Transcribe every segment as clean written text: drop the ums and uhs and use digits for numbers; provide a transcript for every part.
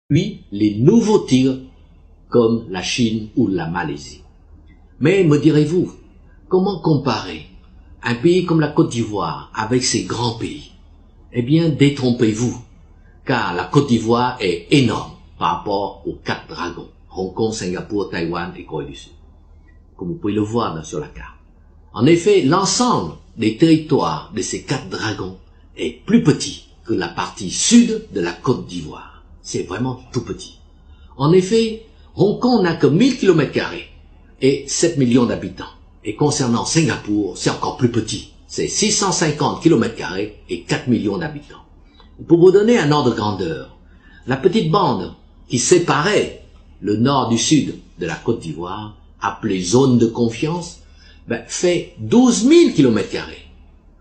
puis les nouveaux tigres comme la Chine ou la Malaisie. Mais me direz-vous, comment comparer un pays comme la Côte d'Ivoire avec ces grands pays? Eh bien, détrompez-vous, car la Côte d'Ivoire est énorme par rapport aux 4 dragons, Hong Kong, Singapour, Taïwan et Corée du Sud, comme vous pouvez le voir sur la carte. En effet, l'ensemble des territoires de ces 4 dragons est plus petit que la partie sud de la Côte d'Ivoire. C'est vraiment tout petit. En effet, Hong Kong n'a que 1000 km² et 7 millions d'habitants. Et concernant Singapour, c'est encore plus petit. C'est 650 km² et 4 millions d'habitants. Pour vous donner un ordre de grandeur, la petite bande qui séparait le nord du sud de la Côte d'Ivoire, appelée zone de confiance, fait 12 000 km²,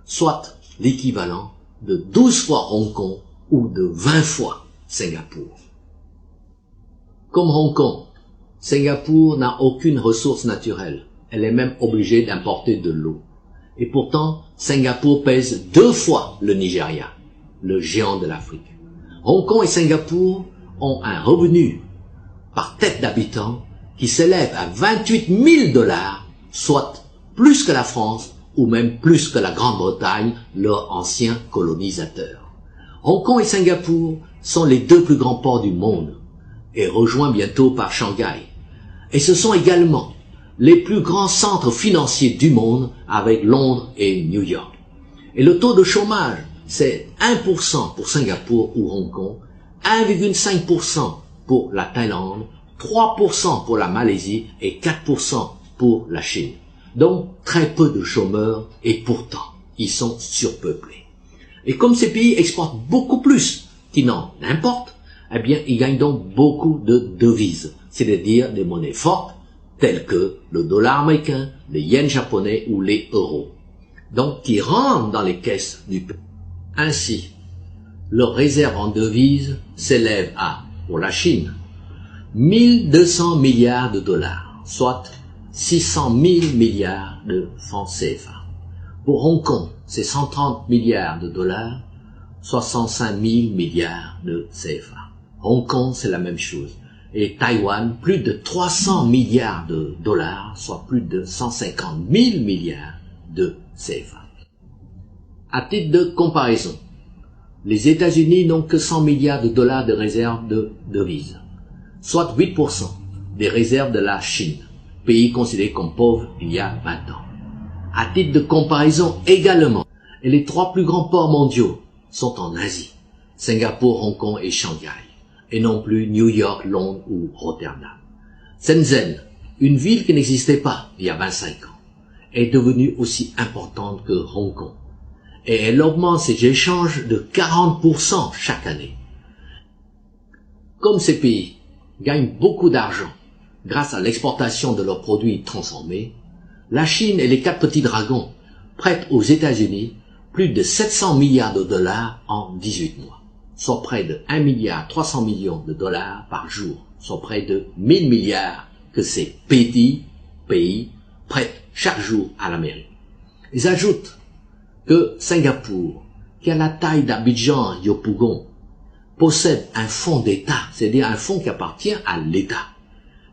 soit l'équivalent de 12 fois Hong Kong ou de 20 fois Singapour. Comme Hong Kong, Singapour n'a aucune ressource naturelle. Elle est même obligée d'importer de l'eau. Et pourtant, Singapour pèse 2 fois le Nigeria, le géant de l'Afrique. Hong Kong et Singapour ont un revenu par tête d'habitant qui s'élève à 28 000 $, soit plus que la France ou même plus que la Grande-Bretagne, leur ancien colonisateur. Hong Kong et Singapour sont les 2 plus grands ports du monde et rejoints bientôt par Shanghai. Et ce sont également les plus grands centres financiers du monde avec Londres et New York. Et le taux de chômage, c'est 1% pour Singapour ou Hong Kong, 1,5% pour la Thaïlande, 3% pour la Malaisie et 4% pour la Chine. Donc très peu de chômeurs et pourtant ils sont surpeuplés. Et comme ces pays exportent beaucoup plus qu'ils n'en importent, eh bien ils gagnent donc beaucoup de devises, c'est-à-dire des monnaies fortes telles que le dollar américain, le yen japonais ou les euros, donc qui rentrent dans les caisses du pays. Ainsi, leurs réserves en devises s'élèvent à, pour la Chine, 1200 milliards de dollars, soit 600 000 milliards de francs CFA. Pour Hong Kong, c'est 130 milliards de dollars, 65 000 milliards de CFA. Hong Kong, c'est la même chose. Et Taïwan, plus de 300 milliards de dollars, soit plus de 150 000 milliards de CFA. À titre de comparaison, les États-Unis n'ont que 100 milliards de dollars de réserves de devises, soit 8% des réserves de la Chine, pays considéré comme pauvre il y a 20 ans. À titre de comparaison également, et les 3 plus grands ports mondiaux sont en Asie, Singapour, Hong Kong et Shanghai, et non plus New York, Londres ou Rotterdam. Shenzhen, une ville qui n'existait pas il y a 25 ans, est devenue aussi importante que Hong Kong. Et elle augmente ses échanges de 40% chaque année. Comme ces pays gagnent beaucoup d'argent grâce à l'exportation de leurs produits transformés, la Chine et les 4 petits dragons prêtent aux États-Unis plus de 700 milliards de dollars en 18 mois, soit près de 1,3 milliard de dollars par jour, soit près de 1000 milliards que ces petits pays prêtent chaque jour à l'Amérique. Ils ajoutent que Singapour, qui a la taille d'Abidjan Yopougon, possède un fonds d'État, c'est-à-dire un fonds qui appartient à l'État,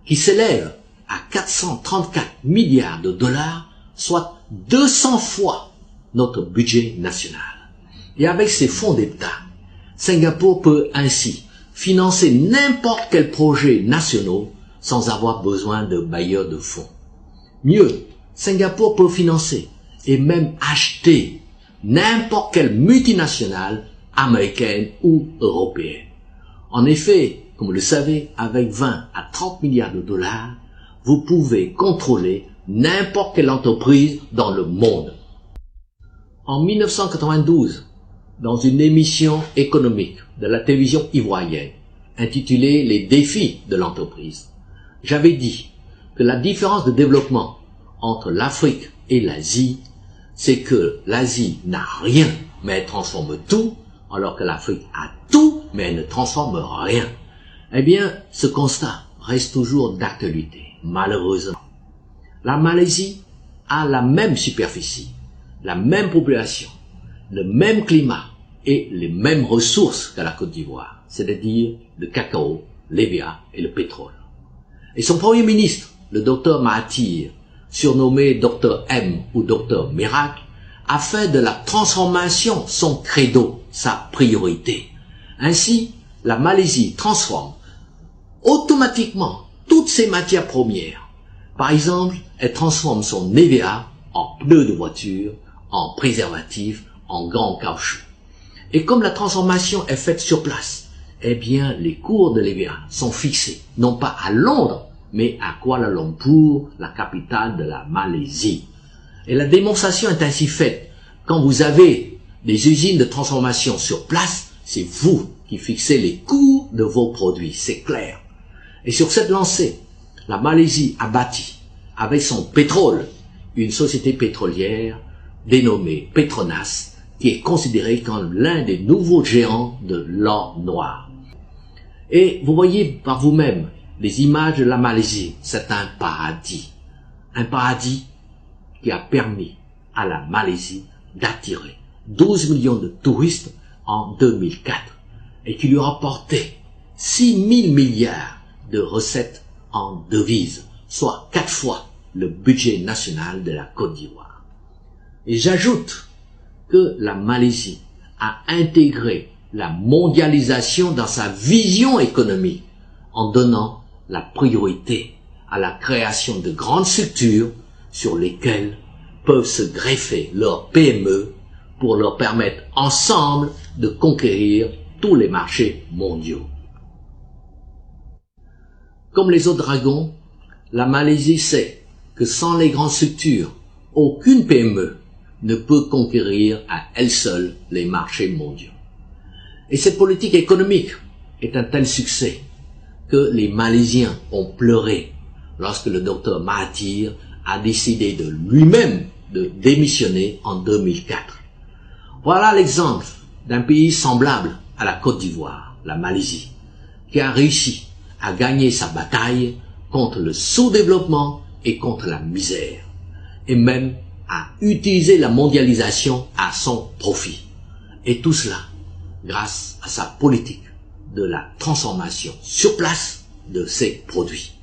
qui s'élève à 434 milliards de dollars, soit 200 fois notre budget national. Et avec ces fonds d'État, Singapour peut ainsi financer n'importe quel projet national sans avoir besoin de bailleurs de fonds. Mieux, Singapour peut financer et même acheter n'importe quelle multinationale américaine ou européenne. En effet, comme vous le savez, avec 20 à 30 milliards de dollars, vous pouvez contrôler n'importe quelle entreprise dans le monde. En 1992, dans une émission économique de la télévision ivoirienne, intitulée « Les défis de l'entreprise », j'avais dit que la différence de développement entre l'Afrique et l'Asie, c'est que l'Asie n'a rien, mais elle transforme tout, alors que l'Afrique a tout, mais elle ne transforme rien. Eh bien, ce constat reste toujours d'actualité, malheureusement. La Malaisie a la même superficie, la même population, le même climat et les mêmes ressources que la Côte d'Ivoire, c'est-à-dire le cacao l'EVA et le pétrole. Et son premier ministre, le docteur Mahathir, surnommé Dr M ou Dr Miracle, a fait de la transformation son credo, sa priorité. Ainsi, la Malaisie transforme automatiquement toutes ses matières premières. Par exemple, elle transforme son EVA en pneus de voiture, en préservatifs, en gants en caoutchouc. Et comme la transformation est faite sur place, eh bien, les cours de l'EVA sont fixés, non pas à Londres, mais à Kuala Lumpur, la capitale de la Malaisie. Et la démonstration est ainsi faite. Quand vous avez des usines de transformation sur place, c'est vous qui fixez les cours de vos produits, c'est clair. Et sur cette lancée, la Malaisie a bâti, avec son pétrole, une société pétrolière dénommée Petronas, qui est considérée comme l'un des nouveaux géants de l'or noir. Et vous voyez par vous-même les images de la Malaisie, c'est un paradis qui a permis à la Malaisie d'attirer 12 millions de touristes en 2004 et qui lui a rapporté 6 000 milliards de recettes en devises, soit 4 fois le budget national de la Côte d'Ivoire. Et j'ajoute que la Malaisie a intégré la mondialisation dans sa vision économique en donnant la priorité à la création de grandes structures sur lesquelles peuvent se greffer leurs PME pour leur permettre ensemble de conquérir tous les marchés mondiaux. Comme les autres dragons, la Malaisie sait que sans les grandes structures, aucune PME ne peut conquérir à elle seule les marchés mondiaux. Et cette politique économique est un tel succès que les Malaisiens ont pleuré lorsque le docteur Mahathir a décidé de lui-même de démissionner en 2004. Voilà l'exemple d'un pays semblable à la Côte d'Ivoire, la Malaisie, qui a réussi à gagner sa bataille contre le sous-développement et contre la misère, et même à utiliser la mondialisation à son profit. Et tout cela grâce à sa politique de la transformation sur place de ses produits.